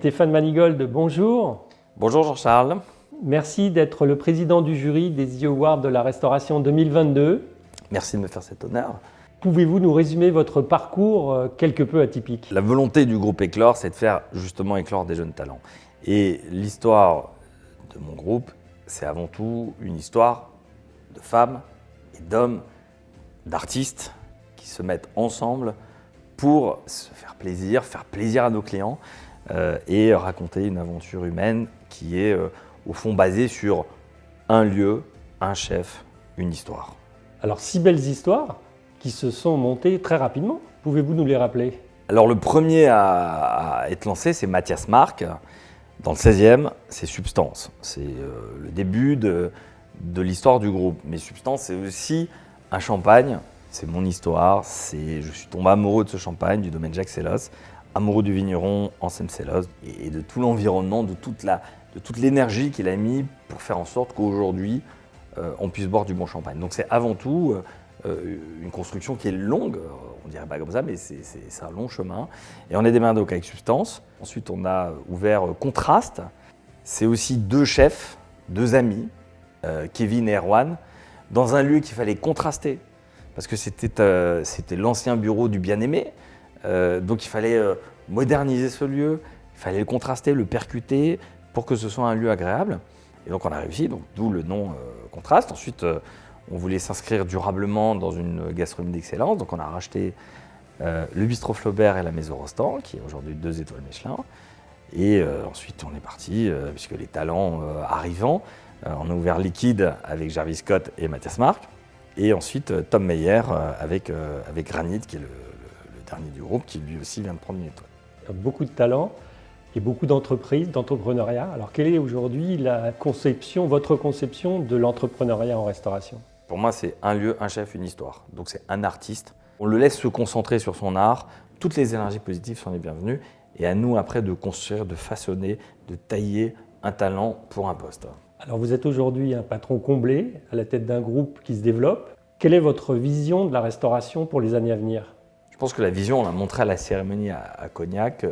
Stéphane Manigold, bonjour. Bonjour Jean-Charles. Merci d'être le président du jury des E-Awards de la Restauration 2022. Merci de me faire cet honneur. Pouvez-vous nous résumer votre parcours quelque peu atypique? La volonté du groupe Éclore, c'est de faire justement éclore des jeunes talents. Et l'histoire de mon groupe, c'est avant tout une histoire de femmes et d'hommes, d'artistes qui se mettent ensemble pour se faire plaisir à nos clients et raconter une aventure humaine qui est au fond basée sur un lieu, un chef, une histoire. Alors, 6 belles histoires qui se sont montées très rapidement. Pouvez-vous nous les rappeler? Alors le premier à être lancé, c'est Mathias Marc. Dans le 16e, c'est Substance. C'est le début de l'histoire du groupe. Mais Substance, c'est aussi un champagne. C'est mon histoire. Je suis tombé amoureux de ce champagne, du domaine Jacques Sellos, amoureux du vigneron Anselme Sellos et de tout l'environnement, de toute l'énergie qu'il a mis pour faire en sorte qu'aujourd'hui, on puisse boire du bon champagne. Donc c'est avant tout une construction qui est longue, on dirait pas comme ça, mais c'est un long chemin. Et on a démarré donc avec Substance. Ensuite, on a ouvert Contraste. C'est aussi deux chefs, deux amis, Kevin et Erwan, dans un lieu qu'il fallait contraster, parce que c'était l'ancien bureau du bien-aimé. Donc il fallait moderniser ce lieu, il fallait le contraster, le percuter, pour que ce soit un lieu agréable. Et donc on a réussi, donc d'où le nom Contraste. Ensuite, on voulait s'inscrire durablement dans une gastronomie d'excellence, donc on a racheté le Bistrot Flaubert et la Maison Rostand, qui est aujourd'hui 2 étoiles Michelin. Et ensuite, on est parti, puisque les talents arrivant, on a ouvert Liquide avec Jarvis Scott et Mathias Marc. Et ensuite, Tom Meyer avec Granit, qui est le dernier du groupe, qui lui aussi vient de prendre une étoile. Il y a beaucoup de talents et beaucoup d'entreprises, d'entrepreneuriat. Alors, quelle est aujourd'hui votre conception de l'entrepreneuriat en restauration? Pour moi, c'est un lieu, un chef, une histoire. Donc c'est un artiste. On le laisse se concentrer sur son art. Toutes les énergies positives sont les bienvenues. Et à nous après de construire, de façonner, de tailler un talent pour un poste. Alors vous êtes aujourd'hui un patron comblé, à la tête d'un groupe qui se développe. Quelle est votre vision de la restauration pour les années à venir? Je pense que la vision, on l'a montré à la cérémonie à Cognac.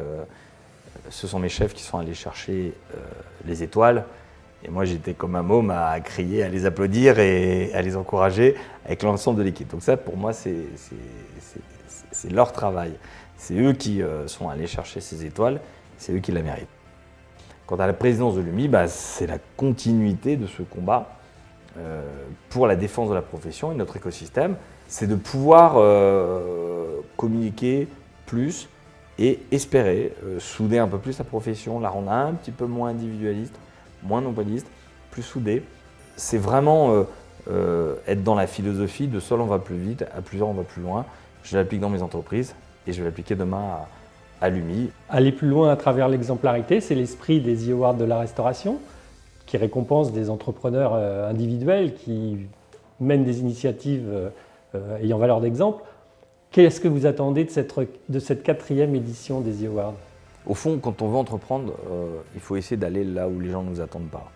Ce sont mes chefs qui sont allés chercher les étoiles. Et moi, j'étais comme un môme à crier, à les applaudir et à les encourager avec l'ensemble de l'équipe. Donc ça, pour moi, c'est leur travail. C'est eux qui sont allés chercher ces étoiles, c'est eux qui la méritent. Quant à la présidence de l'UMI, c'est la continuité de ce combat pour la défense de la profession et de notre écosystème. C'est de pouvoir communiquer plus et espérer souder un peu plus la profession, la rendre un petit peu moins individualiste, moins non-poiniste, plus soudé. C'est vraiment être dans la philosophie de seul on va plus vite, à plusieurs on va plus loin. Je l'applique dans mes entreprises et je vais l'appliquer demain à l'UMI. Aller plus loin à travers l'exemplarité, c'est l'esprit des E-Awards de la restauration qui récompense des entrepreneurs individuels qui mènent des initiatives ayant valeur d'exemple. Qu'est-ce que vous attendez de cette 4e édition des E-Awards? Au fond, quand on veut entreprendre, il faut essayer d'aller là où les gens ne nous attendent pas.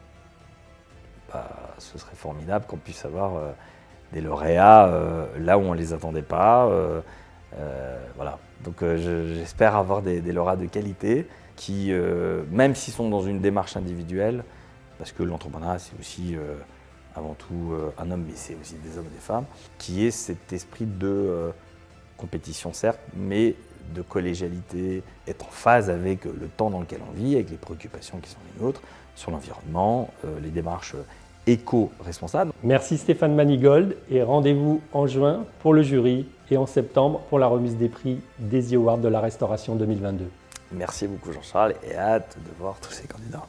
Ce serait formidable qu'on puisse avoir des lauréats là où on ne les attendait pas. Voilà. Donc j'espère avoir des lauréats de qualité qui, même s'ils sont dans une démarche individuelle, parce que l'entrepreneuriat c'est aussi avant tout un homme, mais c'est aussi des hommes et des femmes, qui aient cet esprit de compétition certes, mais de collégialité, être en phase avec le temps dans lequel on vit, avec les préoccupations qui sont les nôtres, sur l'environnement, les démarches éco-responsables. Merci Stéphane Manigold et rendez-vous en juin pour le jury et en septembre pour la remise des prix des E-Awards de la Restauration 2022. Merci beaucoup Jean-Charles et hâte de voir tous ces candidats.